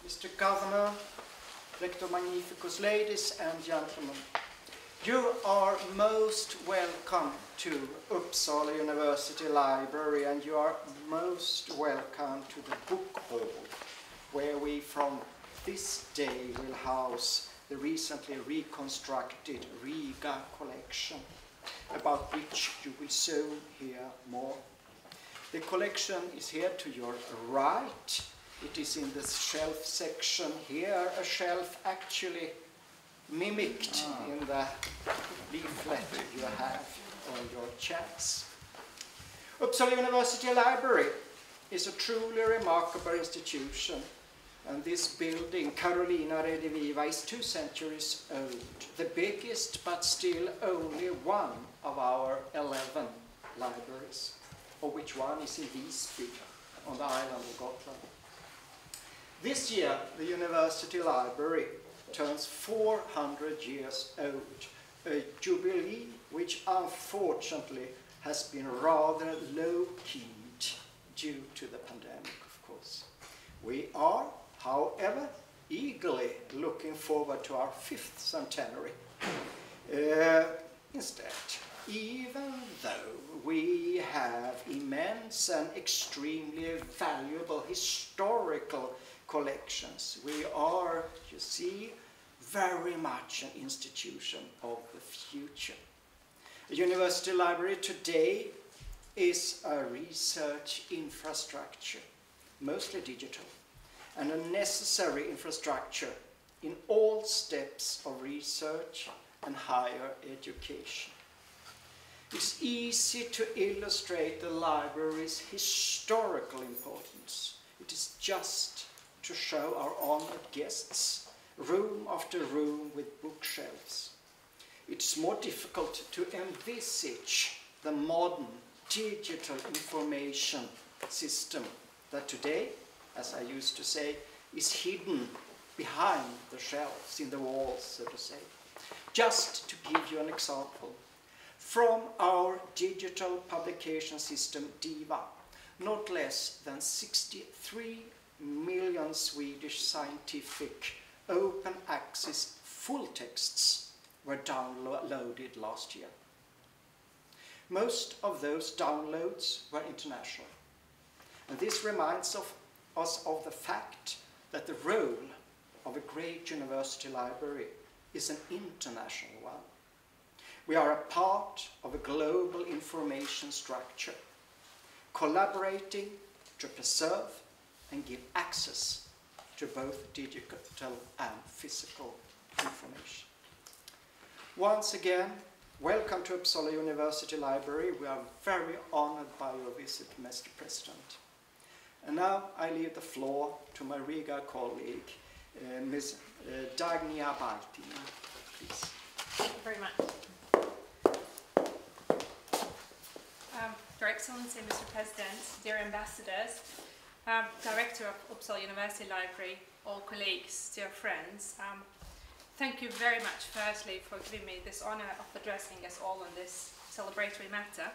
Mr. Governor, Rector Magnificus, ladies and gentlemen, you are most welcome to Upsala University Library, and you are most welcome to the book hall, where we from this day will house the recently reconstructed Rīgas collection, about which you will soon hear more. The collection is here to your right. It is in the shelf section here, a shelf actually mimicked in the leaflet you have on your chairs. Upsala University Library is a truly remarkable institution, and this building, Carolina Rediviva, is 2 centuries old, the biggest but still only one of our 11 libraries, of which one is in Visby on the island of Gotland. This year, the University Library turns 400 years old, a jubilee which unfortunately has been rather low-keyed due to the pandemic, of course. We are, however, eagerly looking forward to our 5th centenary. Instead, even though we have immense and extremely valuable historical collections, we are, you see, very much an institution of the future. The University Library today is a research infrastructure, mostly digital, and a necessary infrastructure in all steps of research and higher education. It's easy to illustrate the library's historical importance. It is just to show our honored guests room after room with bookshelves. It's more difficult to envisage the modern digital information system that today, as I used to say, is hidden behind the shelves, in the walls, so to say. Just to give you an example, from our digital publication system, DIVA, not less than 63 million Swedish scientific open access full texts were downloaded last year. Most of those downloads were international. And this reminds us of the fact that the role of a great university library is an international one. We are a part of a global information structure, collaborating to preserve and give access to both digital and physical information. Once again, welcome to Upsala University Library. We are very honored by your visit, Mr. President. And now I leave the floor to my Riga colleague, Ms. Dagnijai Baltiņai, please. Thank you very much. Your Excellency, Mr. President, dear ambassadors, Director of Upsala University Library, all colleagues, dear friends, thank you very much, firstly, for giving me this honor of addressing us all on this celebratory matter.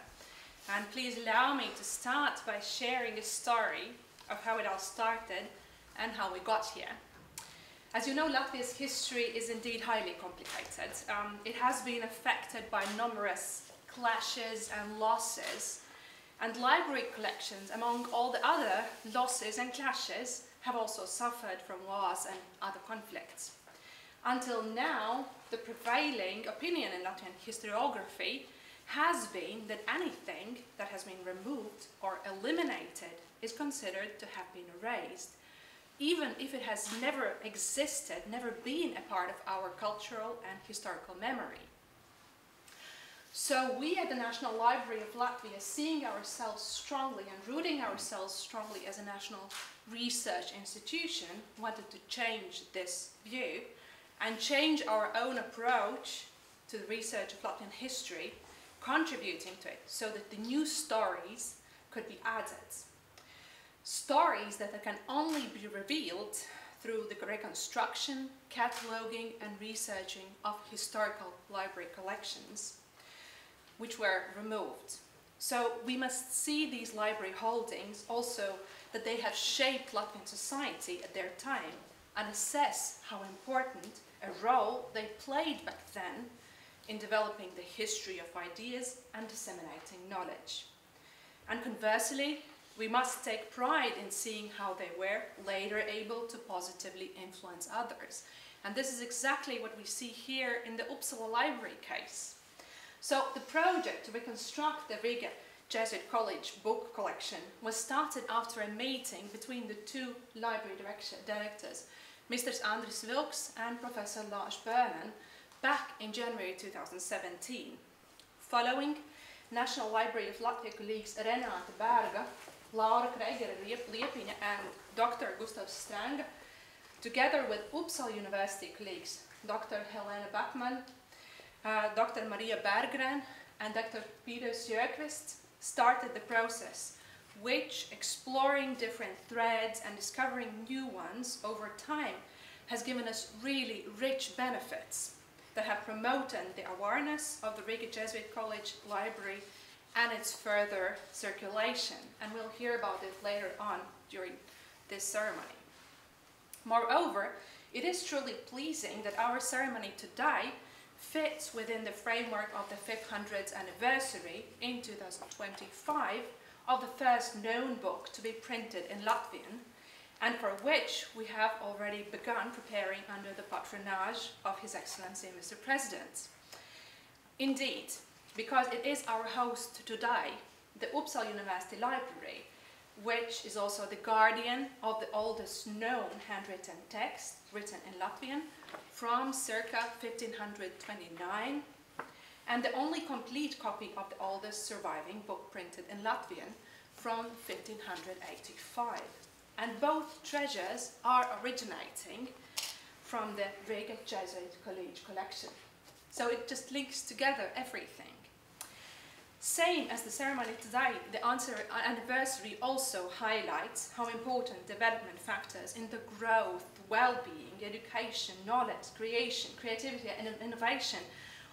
And please allow me to start by sharing a story of how it all started and how we got here. As you know, Latvia's history is indeed highly complicated. It has been affected by numerous clashes and losses, and library collections, among all the other losses and clashes, have also suffered from wars and other conflicts. Until now, the prevailing opinion in Latvian historiography has been that anything that has been removed or eliminated is considered to have been erased, even if it has never existed, never been a part of our cultural and historical memory. So we at the National Library of Latvia, seeing ourselves strongly and rooting ourselves strongly as a national research institution, wanted to change this view and change our own approach to the research of Latvian history, contributing to it so that the new stories could be added. Stories that can only be revealed through the reconstruction, cataloging and researching of historical library collections, which were removed. So we must see these library holdings also that they have shaped Latvian society at their time, and assess how important a role they played back then in developing the history of ideas and disseminating knowledge. And conversely, we must take pride in seeing how they were later able to positively influence others. And this is exactly what we see here in the Upsala Library case. So the project to reconstruct the Riga Jesuit College book collection was started after a meeting between the two library directors, Mr. Andris Vilks and Professor Lars Bernen, back in January 2017. Following National Library of Latvia colleagues Renāte Berga, Laura Liepiņa and Dr. Gustavam Strengam, together with Upsālas University colleagues Dr. Helena Backman, Dr. Maria Berggren and Dr. Peter Sjöqvist, started the process, which, exploring different threads and discovering new ones over time, has given us really rich benefits that have promoted the awareness of the Riga Jesuit College Library and its further circulation. And we'll hear about it later on during this ceremony. Moreover, it is truly pleasing that our ceremony today fits within the framework of the 500th anniversary in 2025 of the first known book to be printed in Latvian, and for which we have already begun preparing under the patronage of His Excellency Mr. President. Indeed, because it is our host today, the Upsālas University Library, which is also the guardian of the oldest known handwritten text written in Latvian from circa 1529, and the only complete copy of the oldest surviving book printed in Latvian from 1585. And both treasures are originating from the Riga Jesuit College collection. So it just links together everything. Same as the ceremony today, the anniversary also highlights how important development factors in the growth, well-being, education, knowledge, creation, creativity and innovation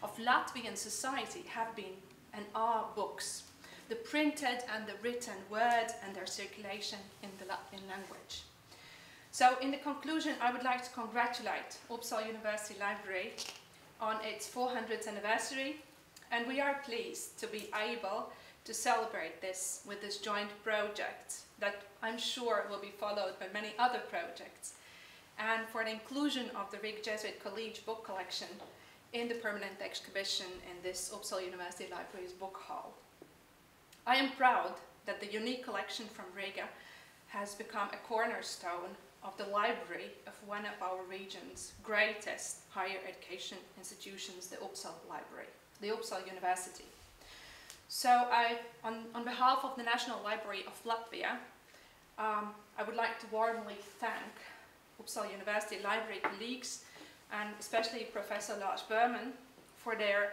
of Latvian society have been and are books, the printed and the written word and their circulation in the Latvian language. So in the conclusion, I would like to congratulate Upsālas University Library on its 400th anniversary, and we are pleased to be able to celebrate this with this joint project that I'm sure will be followed by many other projects, and for the inclusion of the Riga Jesuit College book collection in the permanent exhibition in this Upsala University Library's book hall. I am proud that the unique collection from Riga has become a cornerstone of the library of one of our region's greatest higher education institutions, the Upsala Library, the Upsala University. So on behalf of the National Library of Latvia, I would like to warmly thank Upsala University Library colleagues and especially Professor Lars Berman for their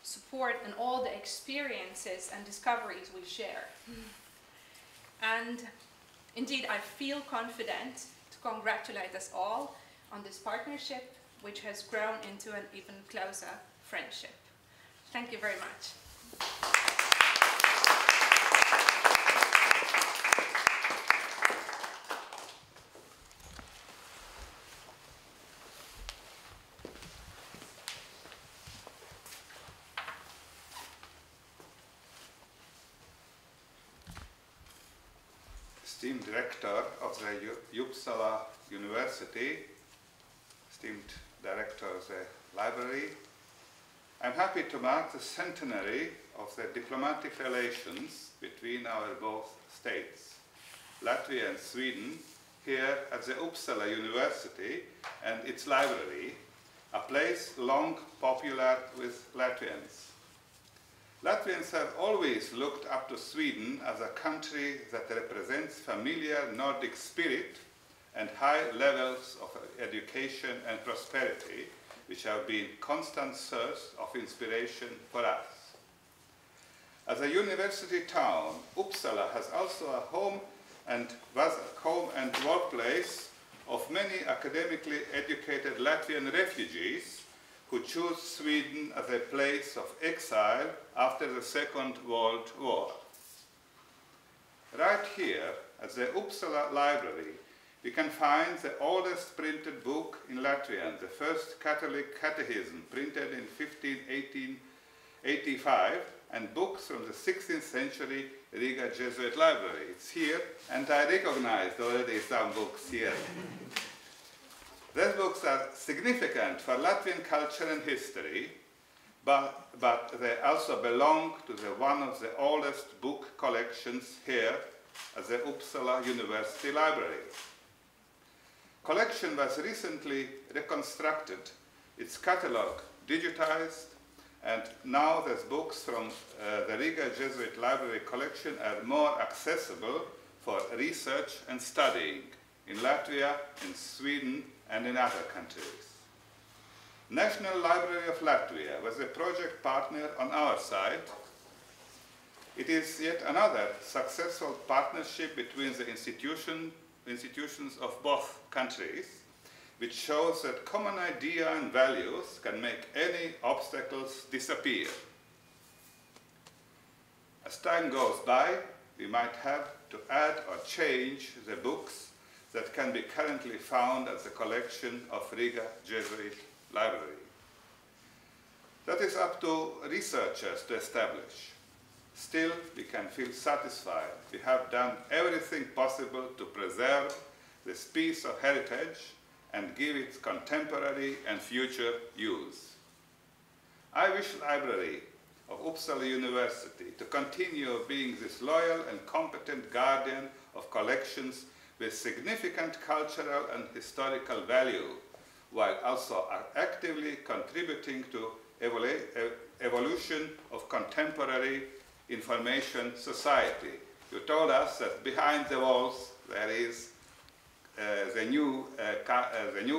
support and all the experiences and discoveries we share. And indeed, I feel confident to congratulate us all on this partnership, which has grown into an even closer friendship. Thank you very much. Esteemed Director of the Upsala University, esteemed Director of the Library, I'm happy to mark the centenary of the diplomatic relations between our both states, Latvia and Sweden, here at the Upsala University and its library, a place long popular with Latvians. Latvians have always looked up to Sweden as a country that represents familiar Nordic spirit and high levels of education and prosperity, which have been constant source of inspiration for us. As a university town, Uppsala has also a home and was a home and workplace of many academically educated Latvian refugees who chose Sweden as a place of exile after the Second World War. Right here at the Upsala Library, we can find the oldest printed book in Latvian, the first Catholic catechism printed in 1585, and books from the 16th century Riga Jesuit library. It's here, and I recognized already some books here. These books are significant for Latvian culture and history, but they also belong to one of the oldest book collections here at the Upsāla University Library. Collection was recently reconstructed, its catalogue digitized, and now these books from the Riga Jesuit Library collection are more accessible for research and studying in Latvia, in Sweden, and in other countries. National Library of Latvia was a project partner on our side. It is yet another successful partnership between the institutions of both countries, which shows that common idea and values can make any obstacles disappear. As time goes by, we might have to add or change the books that can be currently found at the collection of Riga Jesuit Library. That is up to researchers to establish. Still, we can feel satisfied. We have done everything possible to preserve this piece of heritage and give it contemporary and future use. I wish the Library of Upsala University to continue being this loyal and competent guardian of collections with significant cultural and historical value, while also actively contributing to evolution of contemporary information society. You told us that behind the walls there is the new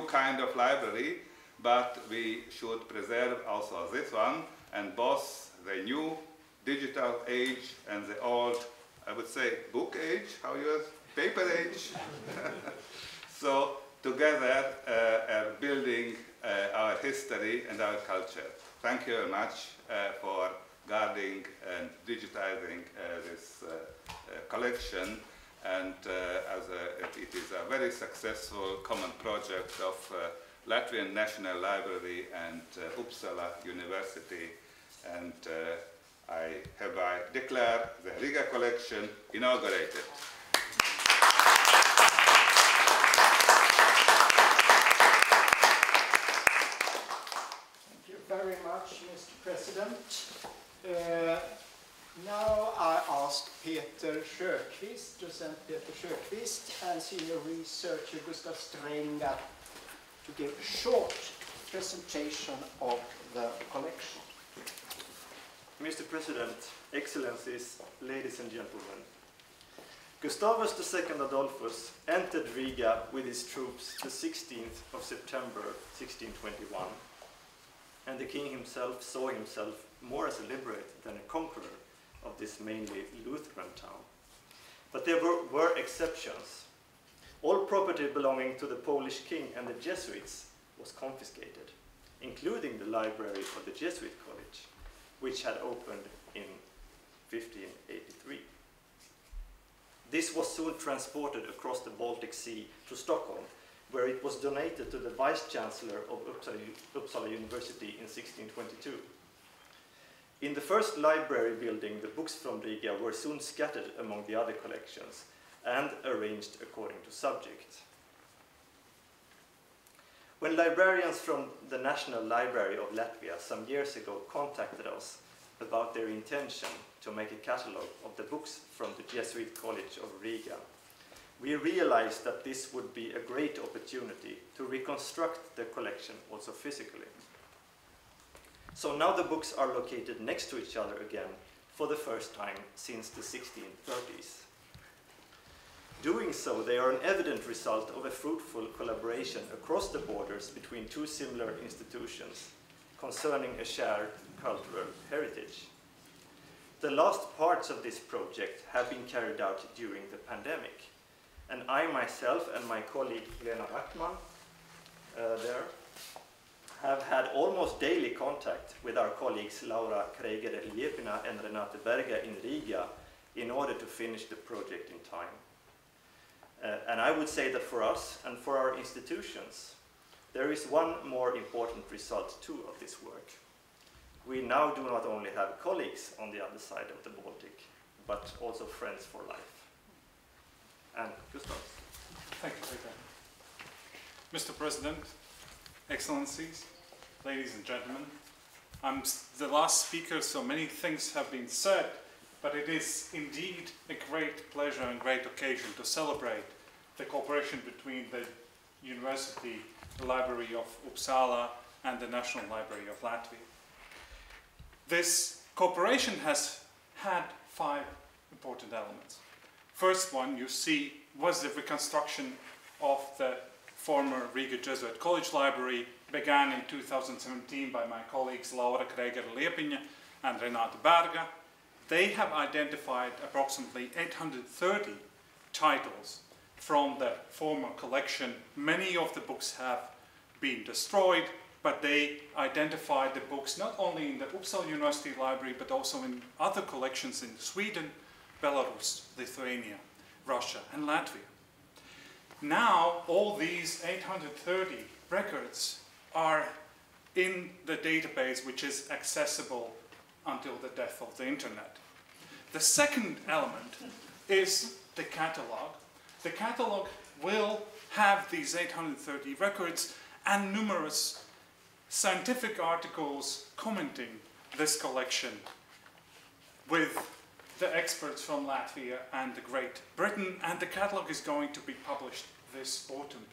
kind of library, but we should preserve also this one, and both the new digital age and the old, I would say, book age, how you paper age. So together are building our history and our culture. Thank you very much for guarding and digitizing this collection, and it is a very successful common project of Latvian National Library and Upsala University, and I hereby declare the Riga collection inaugurated. Thank you very much, Mr. President. Now I ask Peter Sjöqvist, docent Peter Sjöqvist, and senior researcher Gustav Strengam to give a short presentation of the collection. Mr. President, Excellencies, ladies and gentlemen, Gustavus II Adolphus entered Riga with his troops the 16th of September 1621, and the king himself saw himself more as a liberator than a conqueror of this mainly Lutheran town. But there were exceptions. All property belonging to the Polish king and the Jesuits was confiscated, including the library of the Jesuit College, which had opened in 1583. This was soon transported across the Baltic Sea to Stockholm, where it was donated to the Vice-Chancellor of Upsala University in 1622. In the first library building, the books from Riga were soon scattered among the other collections and arranged according to subject. When librarians from the National Library of Latvia some years ago contacted us about their intention to make a catalogue of the books from the Jesuit College of Riga, we realized that this would be a great opportunity to reconstruct the collection also physically. So now the books are located next to each other again for the first time since the 1630s. Doing so, they are an evident result of a fruitful collaboration across the borders between two similar institutions concerning a shared cultural heritage. The last parts of this project have been carried out during the pandemic, and I myself and my colleague Lena Rackman there have had almost daily contact with our colleagues Laura Kreiger-Liepina and Renate Berger in Riga in order to finish the project in time. And I would say that for us and for our institutions, there is one more important result too of this work. We now do not only have colleagues on the other side of the Baltic, but also friends for life. And Gustav. Thank you, Peter. Mr. President, Excellencies, ladies and gentlemen, I'm the last speaker, so many things have been said, but it is indeed a great pleasure and great occasion to celebrate the cooperation between the University Library of Upsālā and the National Library of Latvia. This cooperation has had 5 important elements. First one you see was the reconstruction of the former Rīgas Jesuit College Library, began in 2017 by my colleagues Laura Krēgere-Liepiņa and Renāta Berga. They have identified approximately 830 titles from the former collection. Many of the books have been destroyed, but they identified the books not only in the Upsālas University Library, but also in other collections in Sweden, Belarus, Lithuania, Russia, and Latvia. Now, all these 830 records are in the database, which is accessible until the death of the internet. The second element is the catalog. The catalog will have these 830 records and numerous scientific articles commenting this collection with the experts from Latvia and the Great Britain, and the catalogue is going to be published this autumn.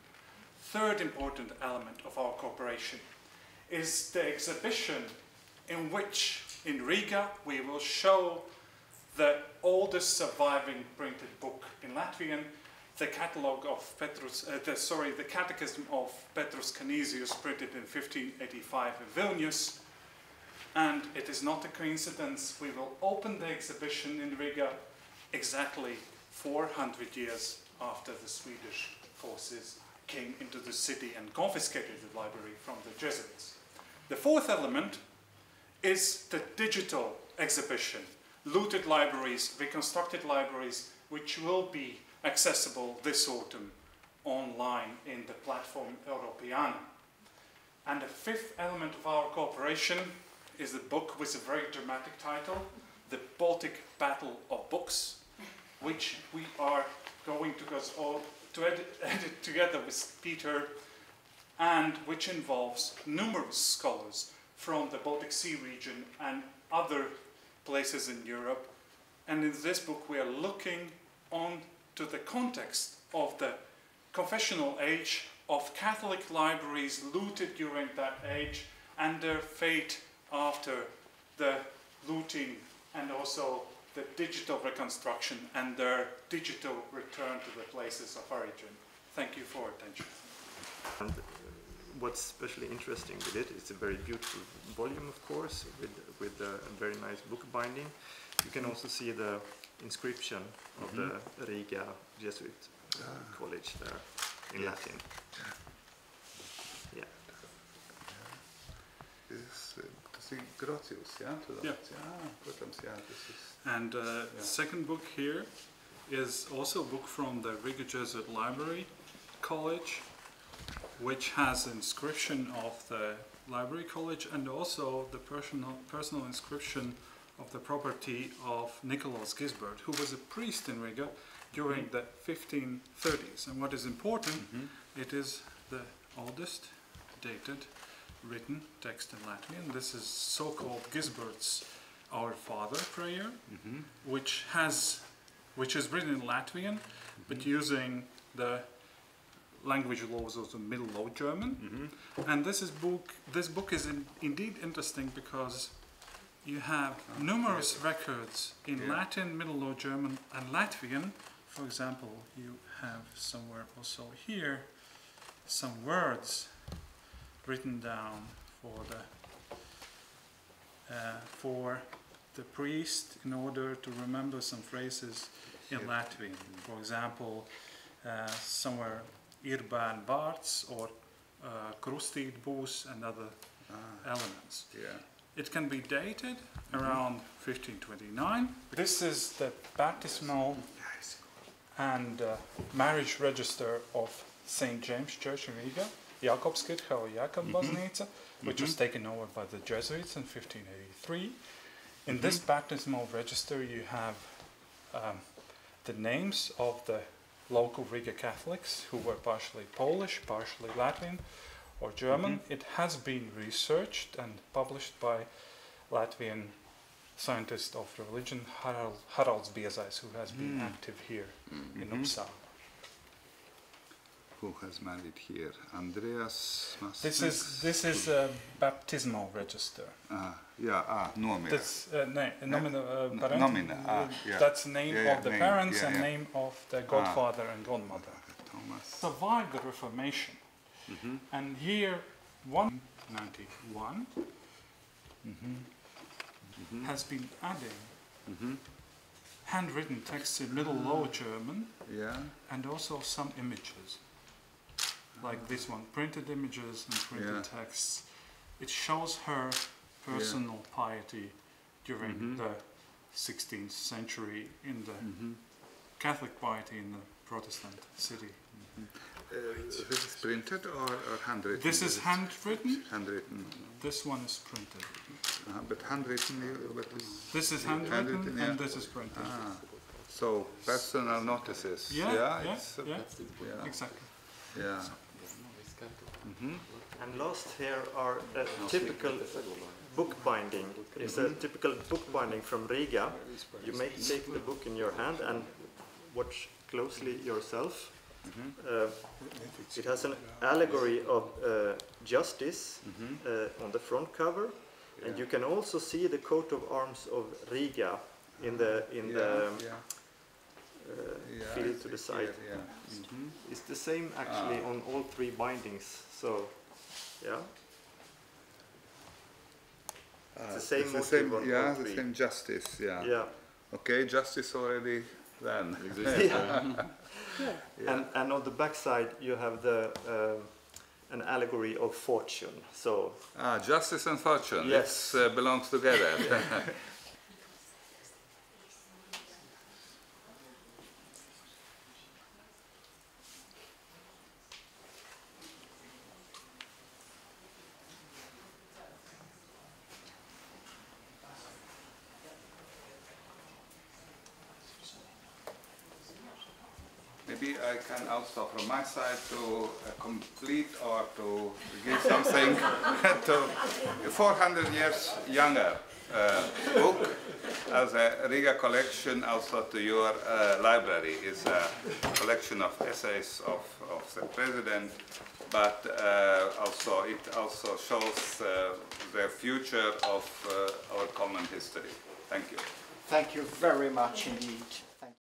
Third important element of our cooperation is the exhibition in which, in Riga, we will show the oldest surviving printed book in Latvian, the catalogue of the Catechism of Petrus Canisius, printed in 1585 in Vilnius. And it is not a coincidence, we will open the exhibition in Riga exactly 400 years after the Swedish forces came into the city and confiscated the library from the Jesuits. The fourth element is the digital exhibition, looted libraries, reconstructed libraries, which will be accessible this autumn online in the platform Europeana. And the fifth element of our cooperation is a book with a very dramatic title, The Baltic Battle of Books, which we are going to edit together with Peter, and which involves numerous scholars from the Baltic Sea region and other places in Europe. And in this book we are looking on to the context of the confessional age, of Catholic libraries looted during that age, and their fate after the looting, and also the digital reconstruction and their digital return to the places of origin. Thank you for attention. And what's especially interesting with it, it's a very beautiful volume, of course, with a very nice book binding. You can also see the inscription of the Riga Jesuit College there in Latin. Yeah. And the second book here is also a book from the Riga Jesuit Library College, which has inscription of the Library College and also the personal inscription of the property of Nikolaus Gisbert, who was a priest in Riga during the 1530s. And what is important, it is the oldest dated written text in Latvian. This is so-called Gisbert's Our Father prayer, which is written in Latvian, but using the language laws of the Middle Low German. And this book is indeed interesting because you have numerous records in Latin, Middle Low German, and Latvian. For example, you have somewhere also here some words written down for the priest in order to remember some phrases in Latvian. For example, somewhere ir bērn vārds or krustīt būs and other elements. It can be dated around 1529. This is the baptismal and marriage register of St. James Church in Riga, Jakobskirche or Jakob Baznīca, which was taken over by the Jesuits in 1583. In this baptismal register you have the names of the local Riga Catholics who were partially Polish, partially Latvian or German. It has been researched and published by Latvian scientist of religion Haralds Biezais, who has been active here in Upsālā. Who has married here? Andreas? This is a baptismal register. Nomina. That's nomina. Nomina. That's the name of the parents and name of the godfather and godmother. Survived the Reformation, and here 191 has been adding handwritten texts in Middle Low German, and also some images. Like this one, printed images and printed texts. It shows her personal piety during the 16th century in the Catholic piety in the Protestant city. This is printed or handwritten? This is handwritten. Handwritten. This one is printed. But handwritten. This is handwritten and this is printed. So personal notices. Exactly. Yeah. And last here are a typical bookbinding. It's a typical bookbinding from Riga. You may take the book in your hand and watch closely yourself. It has an allegory of justice on the front cover, and you can also see the coat of arms of Riga in the field to the side. It's the same actually on all three bindings. So, it's the same motive on all three. The same justice. Yeah. Okay, justice already then. And on the back side you have the an allegory of fortune. So justice and fortune. Yes, belongs together. Maybe I can also, from my side, to complete or to give something to 400 years younger book as a Riga collection, also to your library. Is a collection of essays of the president, but it also shows the future of our common history. Thank you. Thank you very much indeed.